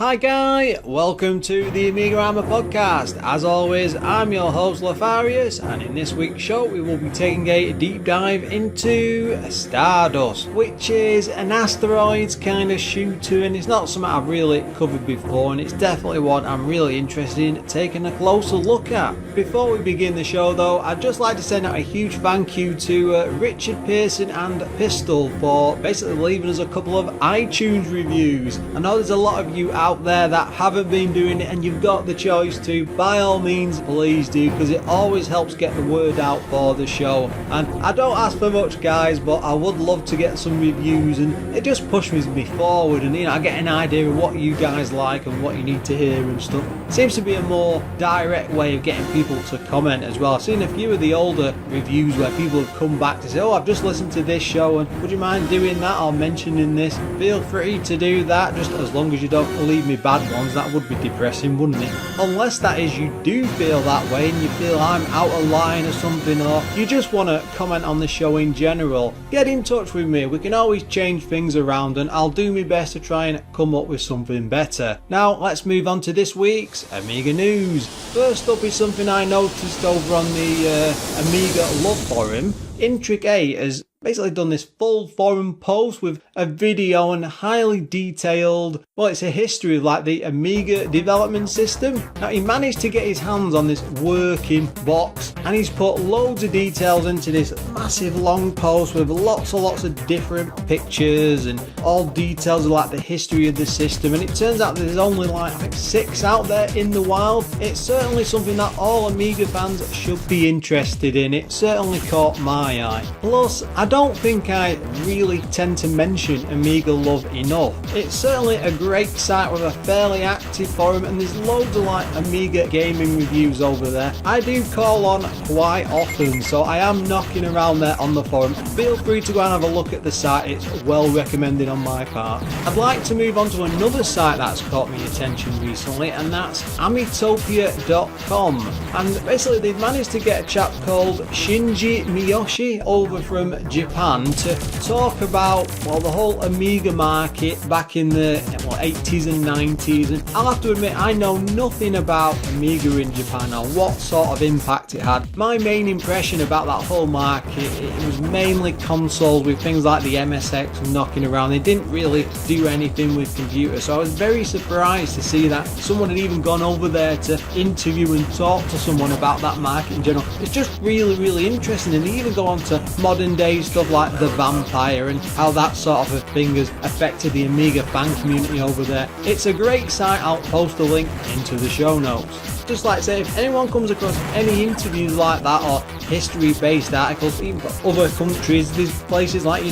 Hi guy, welcome to the AMIGArama podcast. As always, I'm your host Lorfarius, and in this week's show we will be taking a deep dive into Stardust, which is an asteroids kind of shooter, and it's not something I've really covered before, and it's definitely one I'm really interested in taking a closer look at. Before we begin the show though, I'd just like to send out a huge thank you to Richard Pearson and Pistol for basically leaving us a couple of iTunes reviews. I know there's a lot of you out there that haven't been doing it, and you've got the choice to. By all means, please do, because it always helps get the word out for the show. And I don't ask for much, guys, but I would love to get some reviews, and it just pushes me forward, and I get an idea of what you guys like and what you need to hear and stuff. It seems to be a more direct way of getting people to comment as well. I've seen a few of the older reviews where people have come back to say, oh, I've just listened to this show, and would you mind doing that or mentioning this? Feel free to do that, just as long as you don't leave me bad ones. That would be depressing, wouldn't it? Unless that is you do feel that way and you feel I'm out of line or something, or you just want to comment on the show in general, get in touch with me. We can always change things around, and I'll do my best to try and come up with something better. Now let's move on to this week's Amiga news. First up is something I noticed over on the Amiga Love Forum. Intric8 has basically done this full forum post with a video and highly detailed, well, it's a history of like the Amiga development system. Now he managed to get his hands on this working box, and he's put loads of details into this massive long post with lots of different pictures and all details of like the history of the system. And it turns out that there's only like I think 6 out there in the wild. It's certainly something that all Amiga fans should be interested in. It certainly caught my eye. Plus, I don't think I really tend to mention Amiga Love enough. It's certainly a great site with a fairly active forum, and there's loads of like Amiga gaming reviews over there. I do call on quite often, so I am knocking around there on the forum. Feel free to go and have a look at the site, it's well recommended on my part. I'd like to move on to another site that's caught my attention recently, and that's amitopia.com. And basically they've managed to get a chap called Shinji Miyoshi over from Japan to talk about, well, the whole Amiga market back in the 80s and 90s. And I'll have to admit, I know nothing about Amiga in Japan or what sort of impact it had. My main impression about that whole market, it was mainly consoles with things like the MSX knocking around. They didn't really do anything with computers, so I was very surprised to see that someone had even gone over there to interview and talk to someone about that market in general. It's just really interesting, and they even go on to modern day stuff like the Vampire and how that sort of a thing has affected the Amiga fan community over there. It's a great site. I'll post a link into the show notes. Just like to say, if anyone comes across any interviews like that or history-based articles, even for other countries, there's places like,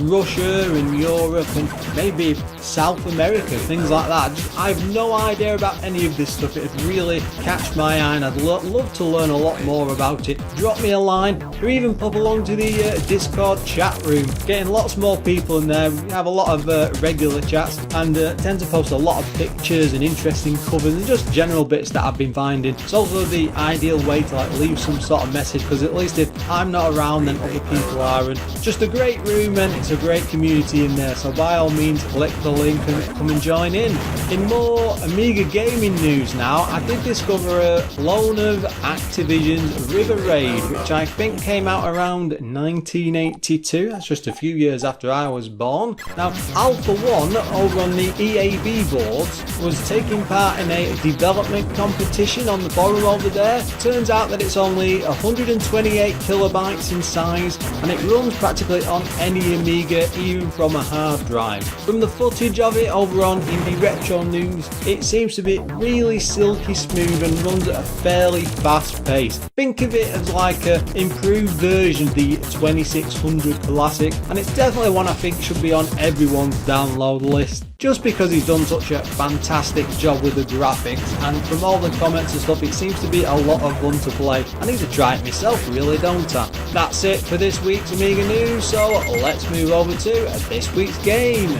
Russia and Europe and maybe South America, things like that. I have no idea about any of this stuff. It'd really catch my eye, and I'd love to learn a lot more about it. Drop me a line, or even pop along to the Discord chat room. Getting lots more people in there. We have a lot of regular chats, and tend to post a lot of pictures and interesting covers and just general bits that I've been finding. It's also the ideal way to like leave some sort of message, because at least if I'm not around, then other people are. And just a great room, and it's a great community in there, so by all means click the link and come and join in. In more Amiga gaming news now, I did discover a clone of Activision's River Raid, which I think came out around 1982. That's just a few years after I was born. Now Alpha One over on the EAB boards was taking part in a development competition on the forum over there. Turns out that it's only 128 kilobytes in size, and it runs practically on any Amiga, even from a hard drive. From the footage of it over on Indie Retro News, it seems to be really silky smooth and runs at a fairly fast pace. Think of it as like an improved version of the 2600 Classic, and it's definitely one I think should be on everyone's download list, just because he's done such a fantastic job with the graphics, and from all the comments and stuff, it seems to be a lot of fun to play. I need to try it myself, really, don't I? That's it for this week's Amiga news, so let's move over to this week's game.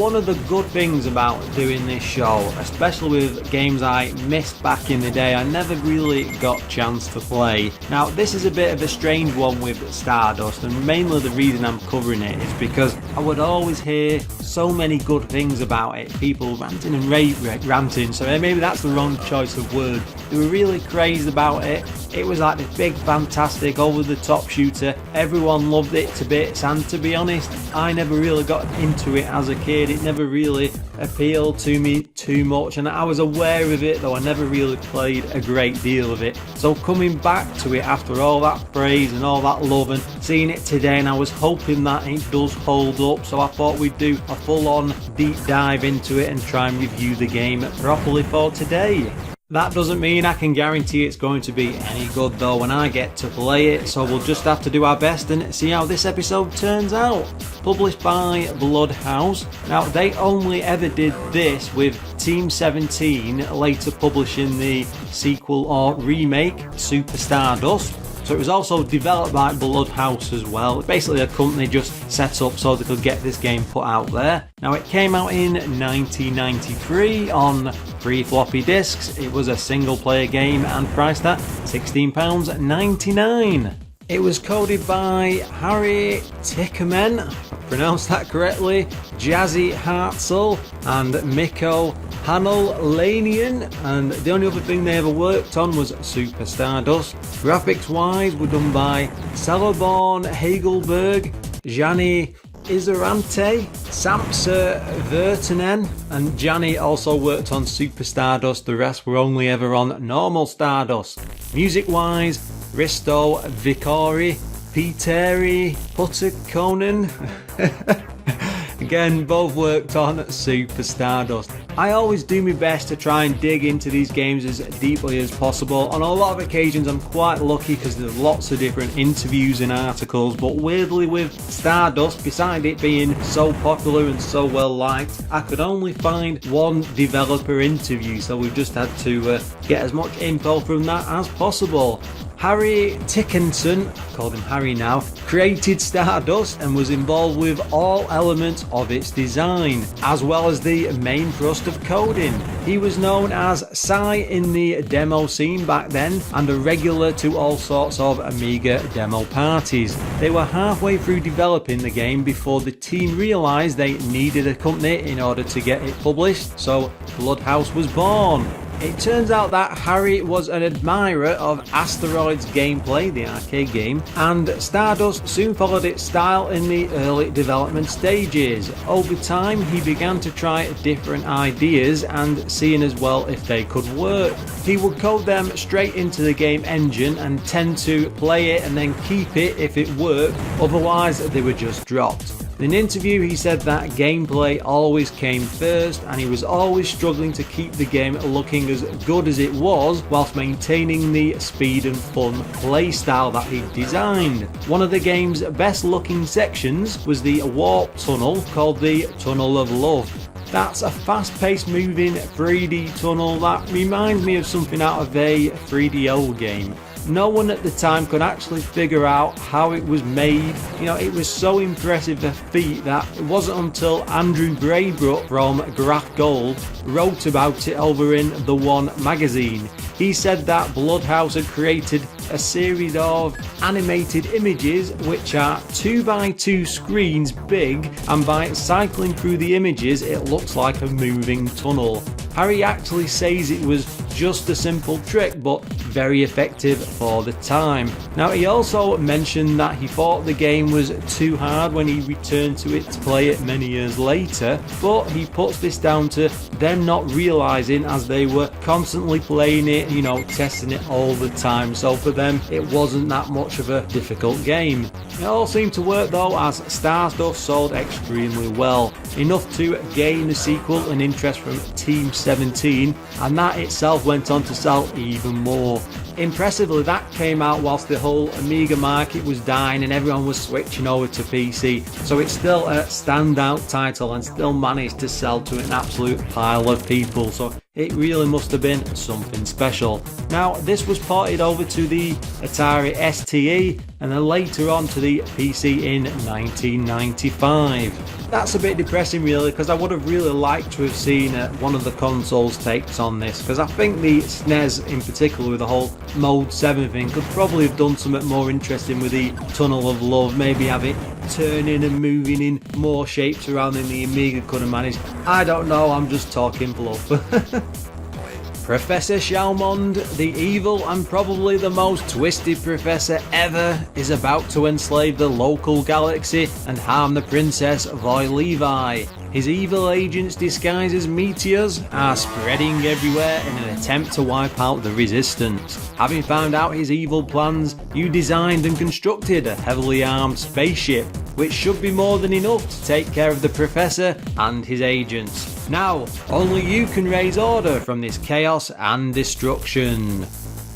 one of the good things about doing this show, especially with games I missed back in the day, I never really got a chance to play. Now, this is a bit of a strange one with Stardust, and mainly the reason I'm covering it is because I would always hear so many good things about it. People ranting and ranting, so maybe that's the wrong choice of word. They were really crazed about it. It was like this big, fantastic, over-the-top shooter. Everyone loved it to bits, and to be honest, I never really got into it as a kid. It never really appealed to me too much, and I was aware of it, though I never really played a great deal of it. So coming back to it after all that praise and all that love and seeing it today, and I was hoping that it does hold up, so I thought we'd do a full-on deep dive into it and try and review the game properly for today. That doesn't mean I can guarantee it's going to be any good though when I get to play it, so we'll just have to do our best and see how this episode turns out. Published by Bloodhouse. Now, they only ever did this with Team 17 later publishing the sequel or remake, Super Stardust. So it was also developed by Bloodhouse as well. Basically a company just set up so they could get this game put out there. Now, it came out in 1993 on 3 floppy disks. It was a single player game and priced at £16.99. It was coded by Harry Tickerman, if I pronounced that correctly, Jazzy Hartzell and Mikko Hanel-Lanian, and the only other thing they ever worked on was Super Stardust. Graphics wise were done by Celeborn Hagelberg, Gianni Iserante, Samsa Virtanen, and Gianni also worked on Super Stardust. The rest were only ever on normal Stardust. Music wise, Risto Vicori, Peteri Putterkonen. Again, both worked on Super Stardust. I always do my best to try and dig into these games as deeply as possible. On a lot of occasions I'm quite lucky because there's lots of different interviews and articles, but weirdly with Stardust, beside it being so popular and so well liked, I could only find one developer interview, so we've just had to get as much info from that as possible. Harry Tickenson, I've called him Harry now, created Stardust and was involved with all elements of its design, as well as the main thrust of coding. He was known as Psy in the demo scene back then, and a regular to all sorts of Amiga demo parties. They were halfway through developing the game before the team realised they needed a company in order to get it published, so Bloodhouse was born. It turns out that Harry was an admirer of Asteroids gameplay, the arcade game, and Stardust soon followed its style in the early development stages. Over time, he began to try different ideas and seeing as well if they could work. He would code them straight into the game engine and tend to play it and then keep it if it worked, otherwise they were just dropped. In an interview, he said that gameplay always came first, and he was always struggling to keep the game looking as good as it was whilst maintaining the speed and fun play style that he designed. One of the game's best looking sections was the warp tunnel called the Tunnel of Love. That's a fast-paced moving 3D tunnel that reminds me of something out of a 3DO game. No one at the time could actually figure out how it was made. You know, it was so impressive a feat that it wasn't until Andrew Braybrook from Graph Gold wrote about it over in The One magazine. He said that Bloodhouse had created a series of animated images which are 2x2 screens big, and by cycling through the images it looks like a moving tunnel. Harry actually says it was just a simple trick but very effective for the time. Now, he also mentioned that he thought the game was too hard when he returned to it to play it many years later, but he puts this down to them not realising as they were constantly playing it, you know, testing it all the time, so for them it wasn't that much of a difficult game. It all seemed to work though, as Stardust sold extremely well, enough to gain a sequel and interest from Team 17, and that itself went on to sell even more. Impressively, that came out whilst the whole Amiga market was dying and everyone was switching over to PC, so it's still a standout title and still managed to sell to an absolute pile of people. So It really must have been something special. Now, this was ported over to the Atari STE and then later on to the PC in 1995. That's a bit depressing really, because I would have really liked to have seen one of the consoles' takes on this, because I think the SNES in particular with the whole Mode 7 thing could probably have done something more interesting with the Tunnel of Love, maybe have it turning and moving in more shapes around than the Amiga could have managed. I don't know, I'm just talking fluff. Professor Chalmond, the evil and probably the most twisted professor ever, is about to enslave the local galaxy and harm the Princess Voy Levi. His evil agents disguised as meteors are spreading everywhere in an attempt to wipe out the resistance. Having found out his evil plans, you designed and constructed a heavily armed spaceship, which should be more than enough to take care of the Professor and his agents. Now, only you can raise order from this chaos and destruction.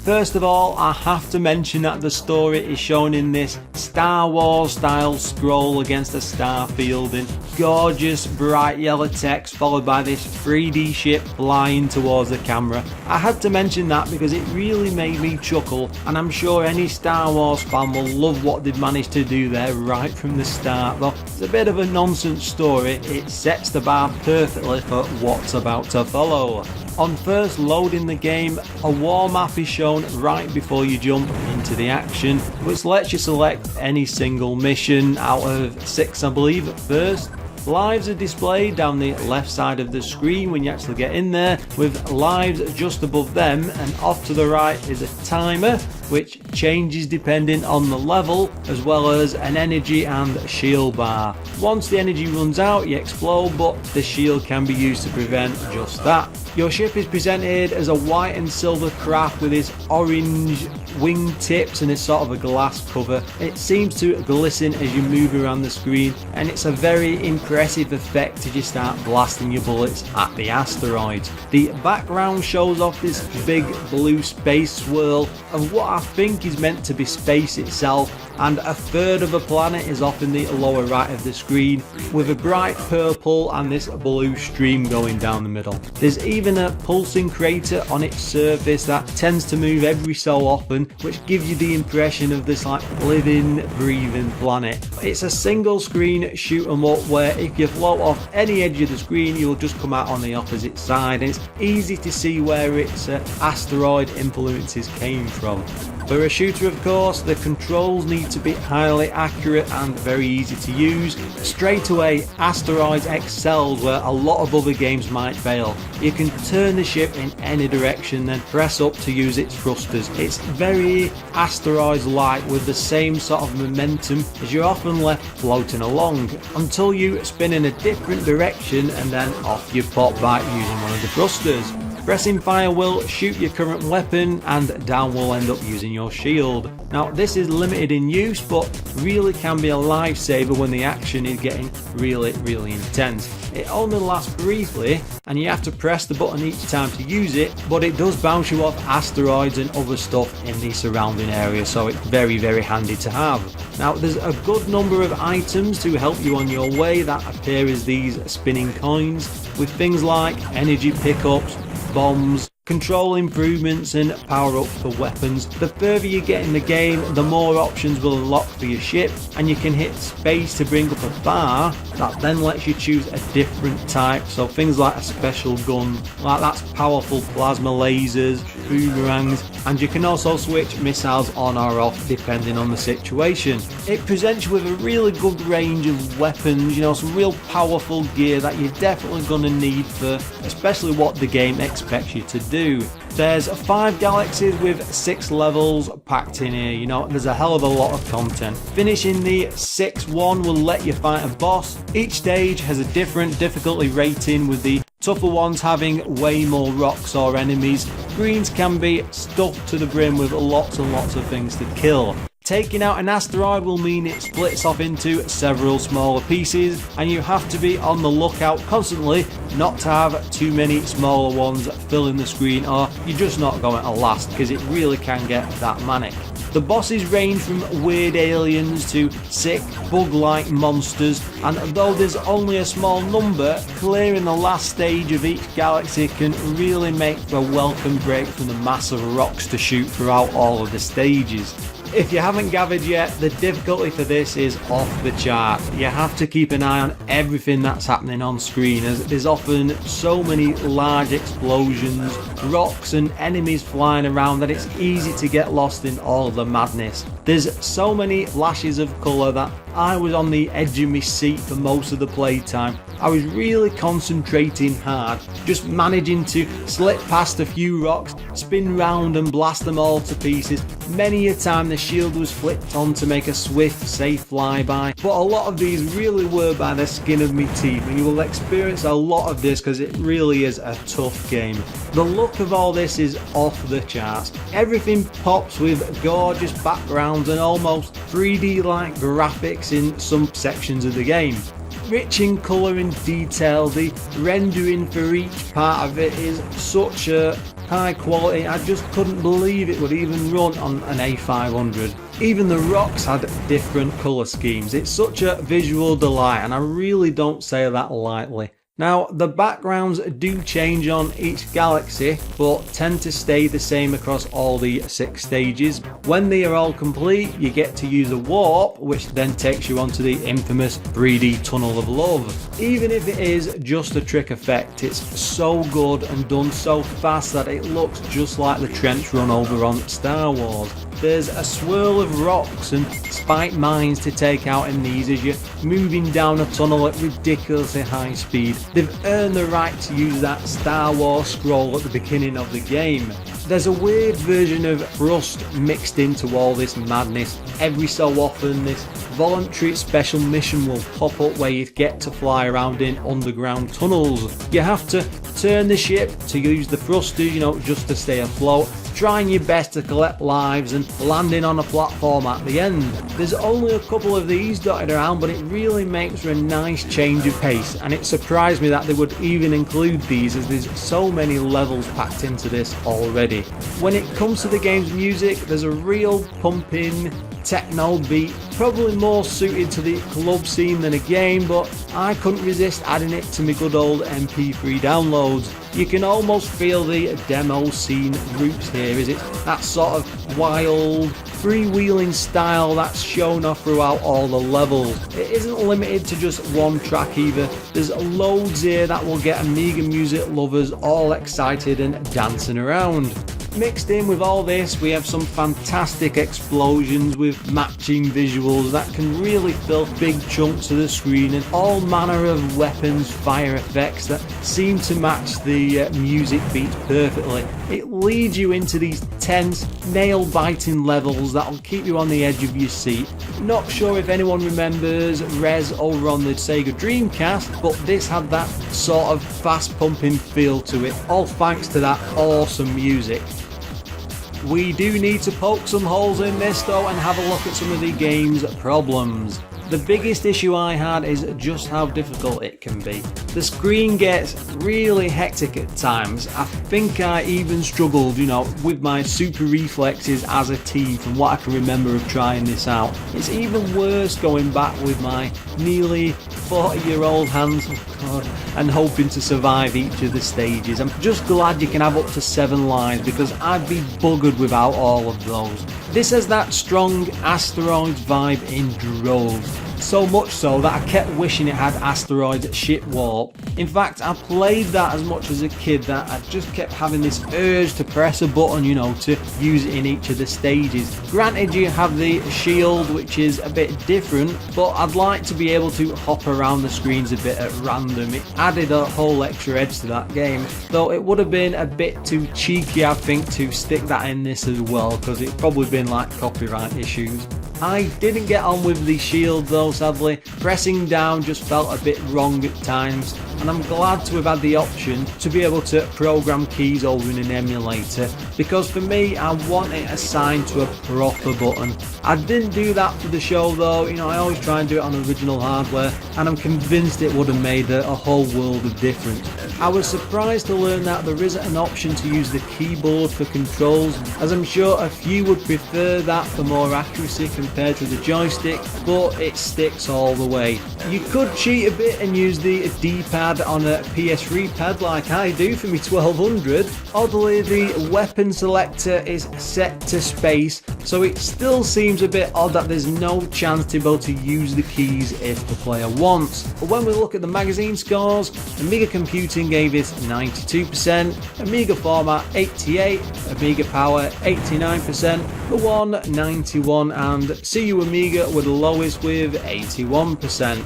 First of all, I have to mention that the story is shown in this Star Wars style scroll against a star field in gorgeous bright yellow text followed by this 3D ship flying towards the camera. I had to mention that because it really made me chuckle, and I'm sure any Star Wars fan will love what they've managed to do there right from the start. Though it's a bit of a nonsense story, it sets the bar perfectly for what's about to follow. On first loading the game, a war map is shown right before you jump into the action, which lets you select any single mission out of 6 I believe at first. Lives are displayed down the left side of the screen when you actually get in there, with lives just above them, and off to the right is a timer which changes depending on the level, as well as an energy and shield bar. Once the energy runs out you explode, but the shield can be used to prevent just that. Your ship is presented as a white and silver craft with its orange wing tips and it's sort of a glass cover. It seems to glisten as you move around the screen, and it's a very impressive effect as you start blasting your bullets at the asteroids. The background shows off this big blue space swirl of what I think is meant to be space itself, and a third of a planet is off in the lower right of the screen with a bright purple and this blue stream going down the middle. There's even a pulsing crater on its surface that tends to move every so often, which gives you the impression of this like living, breathing planet. It's a single screen shoot 'em up where if you float off any edge of the screen you'll just come out on the opposite side, and it's easy to see where its asteroid influences came from. For a shooter, of course, the controls need to be highly accurate and very easy to use. Straight away, Asteroids excels where a lot of other games might fail. You can turn the ship in any direction, then press up to use its thrusters. It's very Asteroids-like with the same sort of momentum as you're often left floating along, until you spin in a different direction and then off you pop by using one of the thrusters. Pressing fire will shoot your current weapon and down will end up using your shield. Now this is limited in use but really can be a lifesaver when the action is getting really intense. It only lasts briefly and you have to press the button each time to use it, but it does bounce you off asteroids and other stuff in the surrounding area, so it's very handy to have. Now there's a good number of items to help you on your way that appear as these spinning coins, with things like energy pickups, bombs, control improvements and power up for weapons. The further you get in the game, the more options will unlock for your ship, and you can hit space to bring up a bar that then lets you choose a different type. So things like a special gun, like that's powerful plasma lasers, boomerangs, and you can also switch missiles on or off depending on the situation. It presents you with a really good range of weapons, you know, some real powerful gear that you're definitely going to need for especially what the game expects you to do. There's 5 galaxies with 6 levels packed in here, you know, there's a hell of a lot of content. Finishing the 6th one will let you fight a boss. Each stage has a different difficulty rating, with the tougher ones having way more rocks or enemies. Greens can be stuffed to the brim with lots and lots of things to kill. Taking out an asteroid will mean it splits off into several smaller pieces, and you have to be on the lookout constantly not to have too many smaller ones filling the screen, or you're just not going to last because it really can get that manic. The bosses range from weird aliens to sick bug-like monsters, and though there's only a small number, clearing the last stage of each galaxy can really make for a welcome break from the mass of rocks to shoot throughout all of the stages. If you haven't gathered yet, the difficulty for this is off the chart. You have to keep an eye on everything that's happening on screen, as there's often so many large explosions, rocks and enemies flying around that it's easy to get lost in all of the madness. There's so many flashes of colour that I was on the edge of my seat for most of the playtime. I was really concentrating hard, just managing to slip past a few rocks, spin round and blast them all to pieces. Many a time the shield was flipped on to make a swift, safe flyby, but a lot of these really were by the skin of my teeth, and you will experience a lot of this because it really is a tough game. The look of all this is off the charts. Everything pops with gorgeous backgrounds and almost 3D-like graphics in some sections of the game. Rich in colour and detail, the rendering for each part of it is such a high quality, I just couldn't believe it would even run on an A500. Even the rocks had different colour schemes. It's such a visual delight, and I really don't say that lightly. Now, the backgrounds do change on each galaxy, but tend to stay the same across all the 6 stages. When they are all complete, you get to use a warp, which then takes you onto the infamous 3D Tunnel of Love. Even if it is just a trick effect, it's so good and done so fast that it looks just like the trench run over on Star Wars. There's a swirl of rocks and spiked mines to take out in these as you're moving down a tunnel at ridiculously high speed. They've earned the right to use that Star Wars scroll at the beginning of the game. There's a weird version of Rust mixed into all this madness. Every so often this voluntary special mission will pop up where you get to fly around in underground tunnels. You have to turn the ship to use the thrusters, just to stay afloat, trying your best to collect lives and landing on a platform at the end. There's only a couple of these dotted around, but it really makes for a nice change of pace, and it surprised me that they would even include these, as there's so many levels packed into this already. When it comes to the game's music, there's a real pumping techno beat, probably more suited to the club scene than a game, but I couldn't resist adding it to my good old MP3 downloads. You can almost feel the demo scene roots here, as it's that sort of wild, freewheeling style that's shown off throughout all the levels. It isn't limited to just one track either. There's loads here that will get Amiga music lovers all excited and dancing around. Mixed in with all this, we have some fantastic explosions with matching visuals that can really fill big chunks of the screen, and all manner of weapons, fire effects that seem to match the music beats perfectly. It leads you into these tense, nail-biting levels that will keep you on the edge of your seat. Not sure if anyone remembers Rez over on the Sega Dreamcast, but this had that sort of fast-pumping feel to it, all thanks to that awesome music. We do need to poke some holes in this though and have a look at some of the game's problems. The biggest issue I had is just how difficult it can be. The screen gets really hectic at times. I think I even struggled, with my super reflexes as a teen from what I can remember of trying this out. It's even worse going back with my nearly 40-year-old hands, and hoping to survive each of the stages. I'm just glad you can have up to 7 lives, because I'd be buggered without all of those. This has that strong Asteroids vibe in droves. So much so that I kept wishing it had Asteroids Ship Warp. In fact, I played that as much as a kid that I just kept having this urge to press a button, to use it in each of the stages. Granted, you have the shield, which is a bit different, but I'd like to be able to hop around the screens a bit at random. It added a whole extra edge to that game, though it would have been a bit too cheeky, I think, to stick that in this as well, because it'd probably been like copyright issues. I didn't get on with the shield though, sadly. Pressing down just felt a bit wrong at times, and I'm glad to have had the option to be able to program keys over in an emulator, because for me I want it assigned to a proper button. I didn't do that for the show though, I always try and do it on original hardware, and I'm convinced it would have made a whole world of difference. I was surprised to learn that there isn't an option to use the keyboard for controls, as I'm sure a few would prefer that for more accuracy compared to the joystick, but it sticks all the way. You could cheat a bit and use the D-pad on a PS3 pad like I do for my 1200. Oddly, the weapon selector is set to space, so it still seems a bit odd that there's no chance to be able to use the keys if the player wants. But when we look at the magazine scores, Amiga Computing gave it 92%, Amiga Format 88, Amiga Power 89%, The One 91%, and CU Amiga were the lowest with 81%.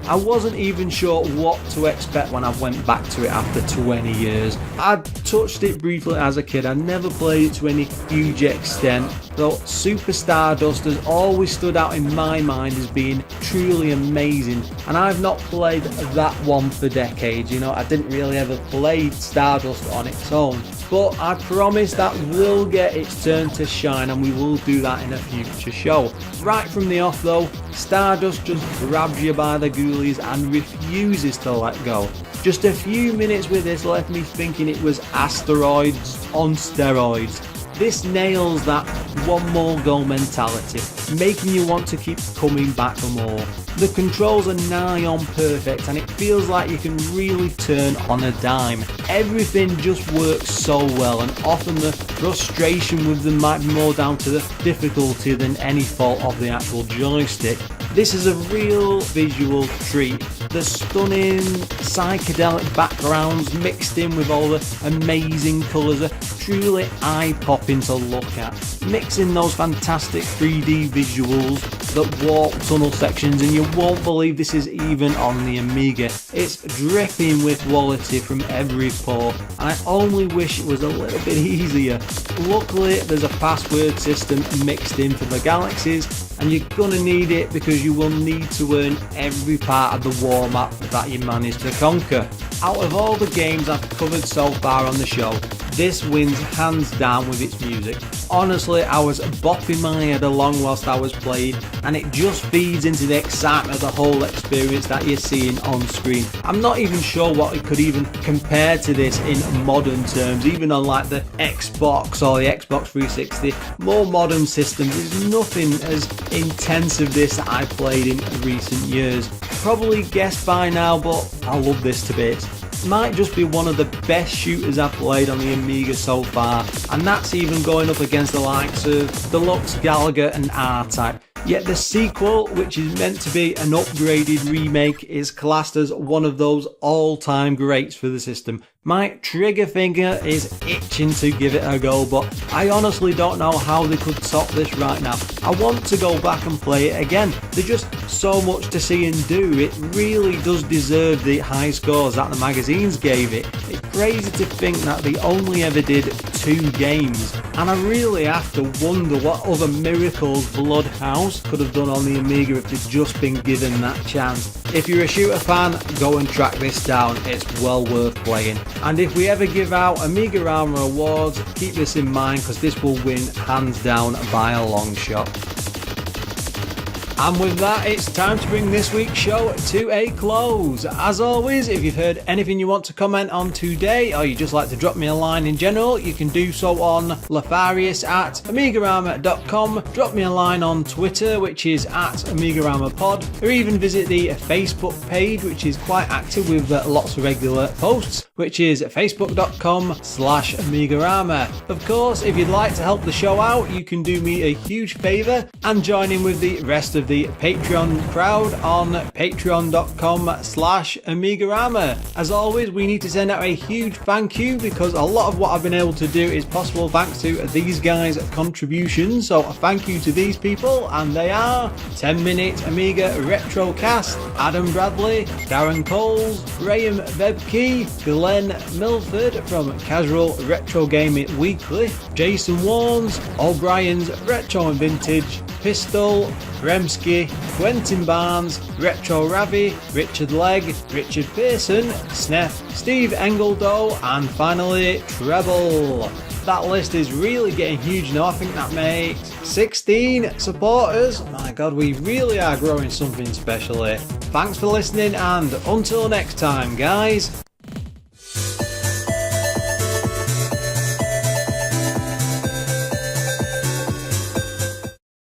I wasn't even sure what to expect when I went back to it after 20 years. I'd touched it briefly as a kid, I never played it to any huge extent, though Super Stardust has always stood out in my mind as being truly amazing, and I've not played that one for decades. I didn't really ever play Stardust on its own. But I promise that will get its turn to shine, and we will do that in a future show. Right from the off though, Stardust just grabs you by the ghoulies and refuses to let go. Just a few minutes with this left me thinking it was asteroids on steroids. This nails that one more go mentality, making you want to keep coming back for more. The controls are nigh on perfect, and it feels like you can really turn on a dime. Everything just works so well, and often the frustration with them might be more down to the difficulty than any fault of the actual joystick. This is a real visual treat. The stunning psychedelic backgrounds mixed in with all the amazing colours are truly eye-popping to look at. Mixing those fantastic 3D visuals that warp tunnel sections, and you won't believe this is even on the Amiga. It's dripping with quality from every pore, and I only wish it was a little bit easier. Luckily there's a password system mixed in for the galaxies, and you're gonna need it because you will need to earn every part of the war map that you manage to conquer. Out of all the games I've covered so far on the show, this wins hands down with its music. Honestly, I was bopping my head along whilst I was playing, and it just feeds into the excitement of the whole experience that you're seeing on screen. I'm not even sure what it could even compare to this in modern terms, even on like the Xbox or the Xbox 360. More modern systems, there's nothing as intense of this that I've played in recent years. Probably guessed by now, but I love this to bits. Might just be one of the best shooters I've played on the Amiga so far, and that's even going up against the likes of Deluxe, Galaga and R-Type. Yet the sequel, which is meant to be an upgraded remake, is classed as one of those all-time greats for the system. My trigger finger is itching to give it a go, but I honestly don't know how they could top this right now. I want to go back and play it again. There's just so much to see and do. It really does deserve the high scores that the magazines gave it. It's crazy to think that they only ever did 2 games, and I really have to wonder what other miracles Bloodhouse could have done on the Amiga if they'd just been given that chance. If you're a shooter fan, go and track this down, it's well worth playing. And if we ever give out AMIGArama awards, keep this in mind because this will win hands down by a long shot. And with that, it's time to bring this week's show to a close. As always, if you've heard anything you want to comment on today, or you just like to drop me a line in general, you can do so on Lorfarius at AMIGArama.com. Drop me a line on Twitter, which is at AMIGAramaPod, or even visit the Facebook page, which is quite active with lots of regular posts, which is facebook.com/AMIGArama. Of course, if you'd like to help the show out, you can do me a huge favour and join in with the rest of the Patreon crowd on patreon.com/AMIGArama. As always, we need to send out a huge thank you because a lot of what I've been able to do is possible thanks to these guys' contributions. So a thank you to these people, and they are 10 Minute Amiga Retrocast, Adam Bradley, Darren Coles, Graham Bebke, Glenn Milford from Casual Retro Gaming Weekly, Jason Warnes, O'Brien's Retro and Vintage, Pistol, Bremsky, Quentin Barnes, Retro Ravi, Richard Legg, Richard Pearson, Sneff, Steve Engeldo, and finally Treble. That list is really getting huge now. I think that makes 16 supporters. My god, we really are growing something special here. Thanks for listening, and until next time, guys.